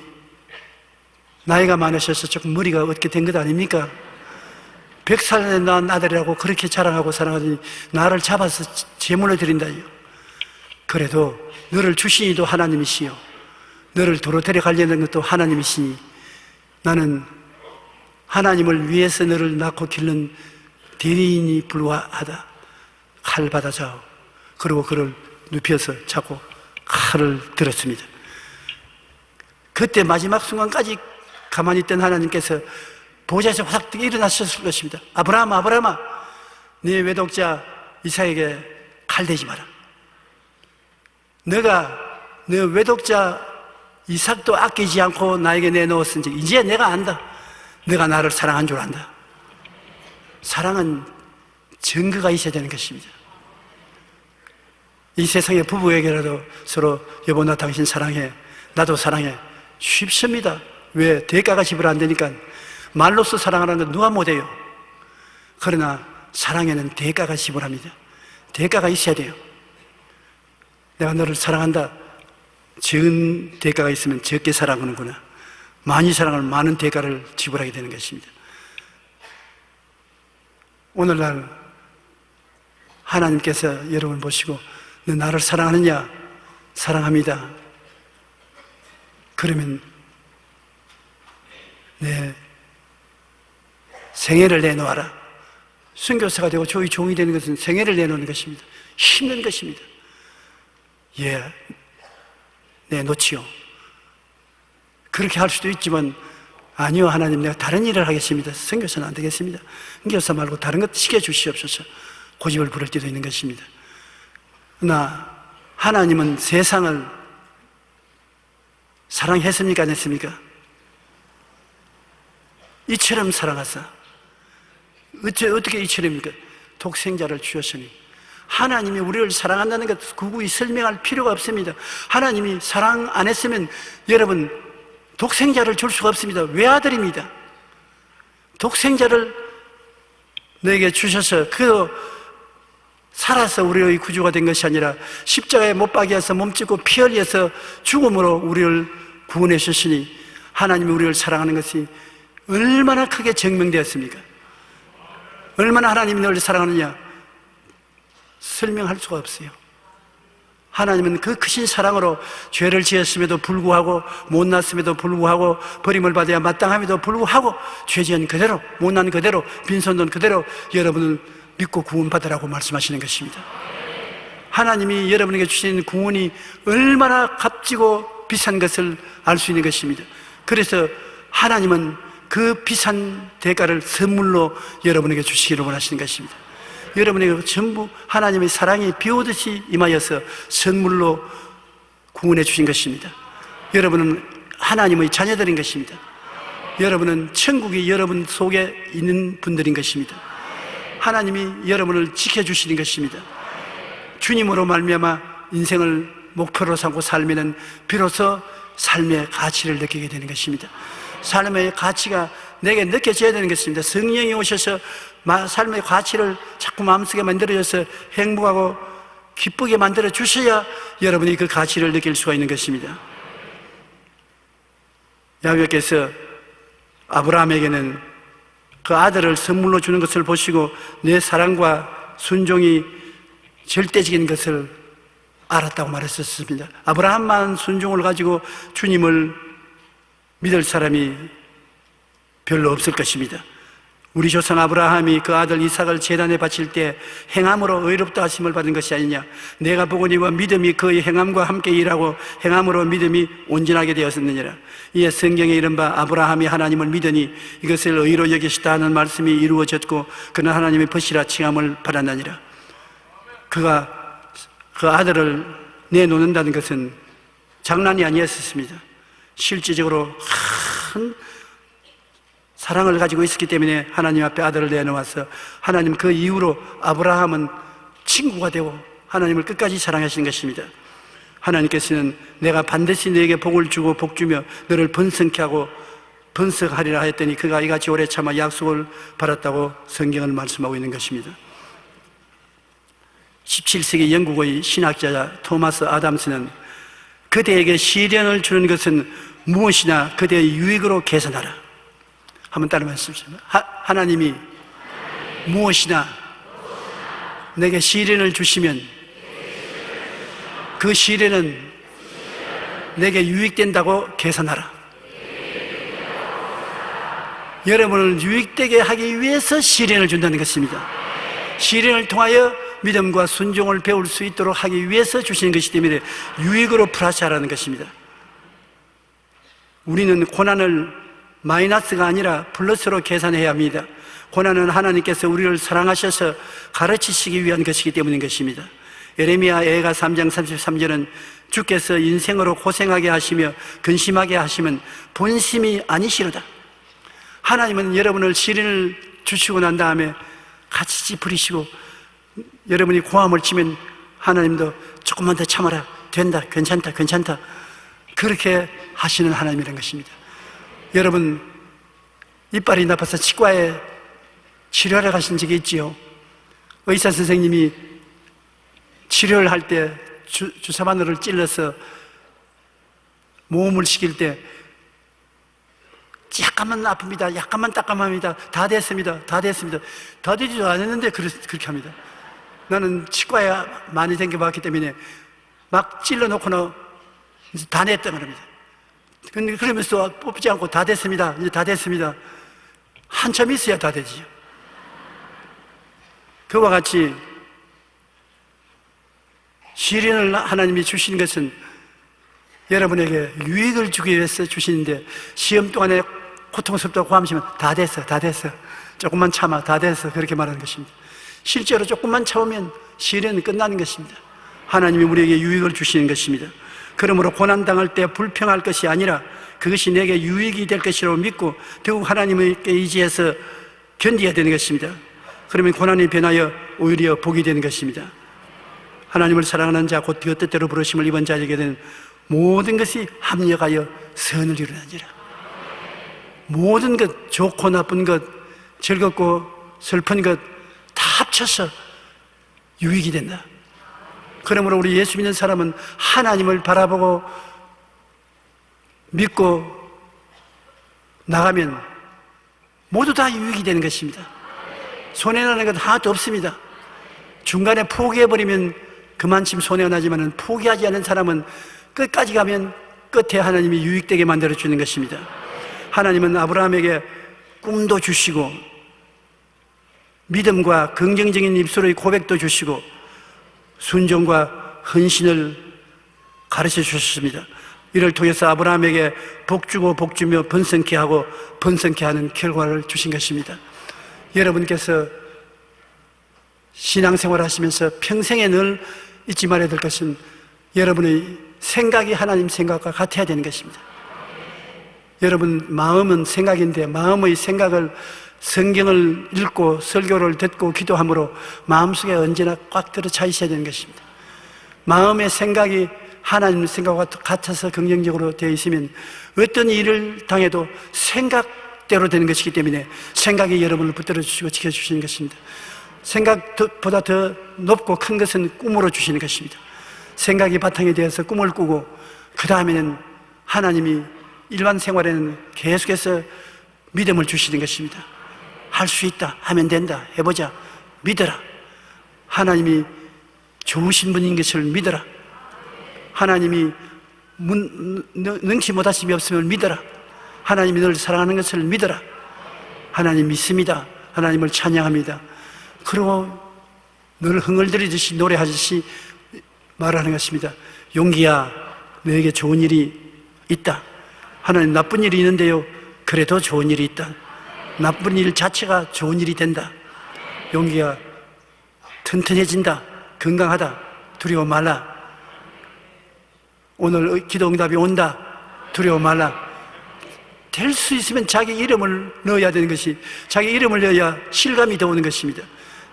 나이가 많으셔서 조금 머리가 어떻게 된 것 아닙니까? 100살에 낳은 아들이라고 그렇게 자랑하고 사랑하더니 나를 잡아서 제물로 드린다요. 그래도 너를 주신 이도 하나님이시요, 너를 도로 데려가려는 것도 하나님이시니 나는 하나님을 위해서 너를 낳고 기른 대리인이 불과하다. 칼 받아자오. 그리고 그를 눕혀서 잡고 칼을 들었습니다. 그때 마지막 순간까지 가만히 있던 하나님께서 보좌에서 확 일어나셨을 것입니다. 아브라함아, 아브라함아, 네 외독자 이삭에게 칼 대지 마라. 너가 네 외독자 이삭도 아끼지 않고 나에게 내놓았은지 이제 내가 안다. 내가 나를 사랑한 줄 안다. 사랑은 증거가 있어야 되는 것입니다. 이 세상의 부부에게라도 서로 여보 나 당신 사랑해, 나도 사랑해 쉽습니다. 왜? 대가가 지불 안 되니까. 말로써 사랑하는 건 누가 못해요. 그러나 사랑에는 대가가 지불합니다. 대가가 있어야 돼요. 내가 너를 사랑한다. 적은 대가가 있으면 적게 사랑하는구나. 많이 사랑하면 많은 대가를 지불하게 되는 것입니다. 오늘날 하나님께서 여러분 보시고 너 나를 사랑하느냐? 사랑합니다. 그러면 내 생애를 내놓아라. 선교사가 되고 조의 종이 되는 것은 생애를 내놓는 것입니다. 힘든 것입니다. 예, 내놓지요. 그렇게 할 수도 있지만 아니요, 하나님 내가 다른 일을 하겠습니다. 선교사는 안 되겠습니다. 선교사 말고 다른 것 시켜주시옵소서. 고집을 부릴 때도 있는 것입니다. 그러나 하나님은 세상을 사랑했습니까? 안 했습니까? 이처럼 사랑하사. 어떻게 이처럼입니까? 독생자를 주셨으니. 하나님이 우리를 사랑한다는 것 구구이 설명할 필요가 없습니다. 하나님이 사랑 안 했으면 여러분 독생자를 줄 수가 없습니다. 외아들입니다. 독생자를 너에게 주셔서 그 살아서 우리의 구주가 된 것이 아니라 십자가에 못 박여서 몸짓고 피 흘려서 죽음으로 우리를 구원해 주시니 하나님이 우리를 사랑하는 것이 얼마나 크게 증명되었습니까? 얼마나 하나님이 너를 사랑하느냐? 설명할 수가 없어요. 하나님은 그 크신 사랑으로 죄를 지었음에도 불구하고 못났음에도 불구하고 버림을 받아야 마땅함에도 불구하고 죄 지은 그대로 못난 그대로 빈손돈 그대로 여러분을 믿고 구원받으라고 말씀하시는 것입니다. 하나님이 여러분에게 주신 구원이 얼마나 값지고 비싼 것을 알 수 있는 것입니다. 그래서 하나님은 그 비싼 대가를 선물로 여러분에게 주시기를 원하시는 것입니다. 여러분에게 전부 하나님의 사랑이 비오듯이 임하여서 선물로 구원해 주신 것입니다. 여러분은 하나님의 자녀들인 것입니다. 여러분은 천국이 여러분 속에 있는 분들인 것입니다. 하나님이 여러분을 지켜주시는 것입니다. 주님으로 말미암아 인생을 목표로 삼고 살면은 비로소 삶의 가치를 느끼게 되는 것입니다. 삶의 가치가 내게 느껴져야 되는 것입니다. 성령이 오셔서 삶의 가치를 자꾸 마음속에 만들어줘서 행복하고 기쁘게 만들어 주셔야 여러분이 그 가치를 느낄 수가 있는 것입니다. 야훼께서 아브라함에게는 그 아들을 선물로 주는 것을 보시고 내 사랑과 순종이 절대적인 것을 알았다고 말했었습니다. 아브라함만 순종을 가지고 주님을 믿을 사람이 별로 없을 것입니다. 우리 조상 아브라함이 그 아들 이삭을 제단에 바칠 때 행함으로 의롭다 하심을 받은 것이 아니냐. 내가 보거니와 믿음이 그의 행함과 함께 일하고 행함으로 믿음이 온전하게 되었느니라. 이에 성경에 이른바 아브라함이 하나님을 믿으니 이것을 의로 여기시다 하는 말씀이 이루어졌고 그는 하나님의 벗이라 칭함을 받았느니라. 그가 그 아들을 내놓는다는 것은 장난이 아니었습니다. 실질적으로 큰 사랑을 가지고 있었기 때문에 하나님 앞에 아들을 내놓아서 하나님 그 이후로 아브라함은 친구가 되고 하나님을 끝까지 사랑하시는 것입니다. 하나님께서는 내가 반드시 너에게 복을 주고 복 주며 너를 번성케 하고 번성하리라 했더니 그가 이같이 오래 참아 약속을 받았다고 성경을 말씀하고 있는 것입니다. 17세기 영국의 신학자 토마스 아담스는 그대에게 시련을 주는 것은 무엇이나 그대의 유익으로 개선하라. 한번 따라 말씀하십시오. 하나님이 무엇이나 내게 시련을 주시면 그 시련은 내게 유익된다고 계산하라. 여러분을 유익되게 하기 위해서 시련을 준다는 것입니다. 시련을 통하여 믿음과 순종을 배울 수 있도록 하기 위해서 주시는 것이기 때문에 유익으로 플러스하라는 것입니다. 우리는 고난을 마이너스가 아니라 플러스로 계산해야 합니다. 고난은 하나님께서 우리를 사랑하셔서 가르치시기 위한 것이기 때문인 것입니다. 예레미야 애가 3장 33절은 주께서 인생으로 고생하게 하시며 근심하게 하시면 본심이 아니시로다. 하나님은 여러분을 시련을 주시고 난 다음에 같이 찌푸리시고 여러분이 고함을 치면 하나님도 조금만 더 참아라, 된다, 괜찮다, 괜찮다, 그렇게 하시는 하나님이라는 것입니다. 여러분 이빨이 나빠서 치과에 치료하러 가신 적이 있지요. 의사 선생님이 치료를 할 때 주사 바늘을 찔러서 모음을 시킬 때 약간만 아픕니다, 약간만 따끔합니다, 다 됐습니다, 다 됐습니다, 다 되지도 않았는데 그렇게 합니다. 나는 치과에 많이 다녀봤기 때문에 막 찔러놓고는 이제 다 냈다 그럽니다. 근데 그러면서 뽑지 않고 다 됐습니다, 이제 다 됐습니다, 한참 있어야 다 되지요. 그와 같이 시련을 하나님이 주시는 것은 여러분에게 유익을 주기 위해서 주시는데, 시험 동안에 고통스럽다고 고함하시면 다 됐어, 다 됐어, 조금만 참아, 다 됐어, 그렇게 말하는 것입니다. 실제로 조금만 참으면 시련은 끝나는 것입니다. 하나님이 우리에게 유익을 주시는 것입니다. 그러므로 고난당할 때 불평할 것이 아니라 그것이 내게 유익이 될 것이라고 믿고 더욱 하나님께 의지해서 견뎌야 되는 것입니다. 그러면 고난이 변하여 오히려 복이 되는 것입니다. 하나님을 사랑하는 자 곧 그 뜻대로 부르심을 입은 자에게 는 모든 것이 합력하여 선을 이루느니라. 모든 것, 좋고 나쁜 것, 즐겁고 슬픈 것 다 합쳐서 유익이 된다. 그러므로 우리 예수 믿는 사람은 하나님을 바라보고 믿고 나가면 모두 다 유익이 되는 것입니다. 손해나는 것 하나도 없습니다. 중간에 포기해버리면 그만큼 손해가 나지만 포기하지 않은 사람은 끝까지 가면 끝에 하나님이 유익되게 만들어주는 것입니다. 하나님은 아브라함에게 꿈도 주시고 믿음과 긍정적인 입술의 고백도 주시고 순종과 헌신을 가르쳐 주셨습니다. 이를 통해서 아브라함에게 복주고 복주며 번성케 하고 번성케 하는 결과를 주신 것입니다. 여러분께서 신앙생활을 하시면서 평생에 늘 잊지 말아야 될 것은 여러분의 생각이 하나님 생각과 같아야 되는 것입니다. 여러분 마음은 생각인데 마음의 생각을 성경을 읽고 설교를 듣고 기도함으로 마음속에 언제나 꽉 들어 차 있어야 되는 것입니다. 마음의 생각이 하나님 생각과 같아서 긍정적으로 되어 있으면 어떤 일을 당해도 생각대로 되는 것이기 때문에 생각이 여러분을 붙들어 주시고 지켜주시는 것입니다. 생각보다 더 높고 큰 것은 꿈으로 주시는 것입니다. 생각이 바탕이 되어서 꿈을 꾸고 그 다음에는 하나님이 일반 생활에는 계속해서 믿음을 주시는 것입니다. 할 수 있다, 하면 된다, 해보자, 믿어라. 하나님이 좋으신 분인 것을 믿어라. 하나님이 능치 못하심이 없음을 믿어라. 하나님이 널 사랑하는 것을 믿어라. 하나님 믿습니다. 하나님을 찬양합니다. 그리고 늘 흥얼거리듯이 노래하듯이 말하는 것입니다. 용기야, 너에게 좋은 일이 있다. 하나님 나쁜 일이 있는데요, 그래도 좋은 일이 있다. 나쁜 일 자체가 좋은 일이 된다. 용기야, 튼튼해진다. 건강하다. 두려워 말라. 오늘 기도 응답이 온다. 두려워 말라. 될 수 있으면 자기 이름을 넣어야 되는 것이, 자기 이름을 넣어야 실감이 더 오는 것입니다.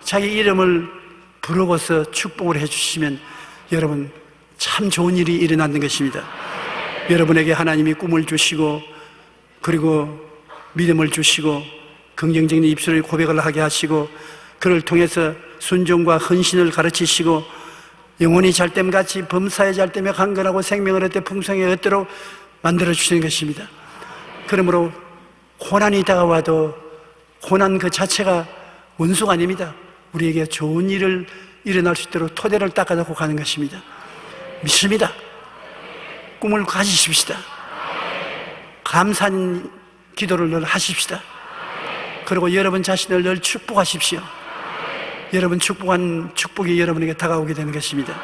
자기 이름을 부르고서 축복을 해주시면 여러분 참 좋은 일이 일어나는 것입니다. 여러분에게 하나님이 꿈을 주시고 그리고 믿음을 주시고 긍정적인 입술의 고백을 하게 하시고 그를 통해서 순종과 헌신을 가르치시고 영혼이 잘됨같이 범사에 잘됨에 강건하고 생명을 얻되 풍성히 얻도록 만들어 주시는 것입니다. 그러므로 고난이 다가와도 고난 그 자체가 원수가 아닙니다. 우리에게 좋은 일을 일어날 수 있도록 토대를 닦아놓고 가는 것입니다. 믿습니다. 꿈을 가지십시다. 감사한 기도를 늘 하십시다. 그리고 여러분 자신을 늘 축복하십시오. 여러분 축복한 축복이 여러분에게 다가오게 되는 것입니다.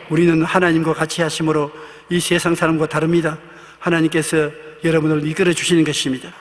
우리는 하나님과 같이 하심으로 이 세상 사람과 다릅니다. 하나님께서 여러분을 이끌어 주시는 것입니다.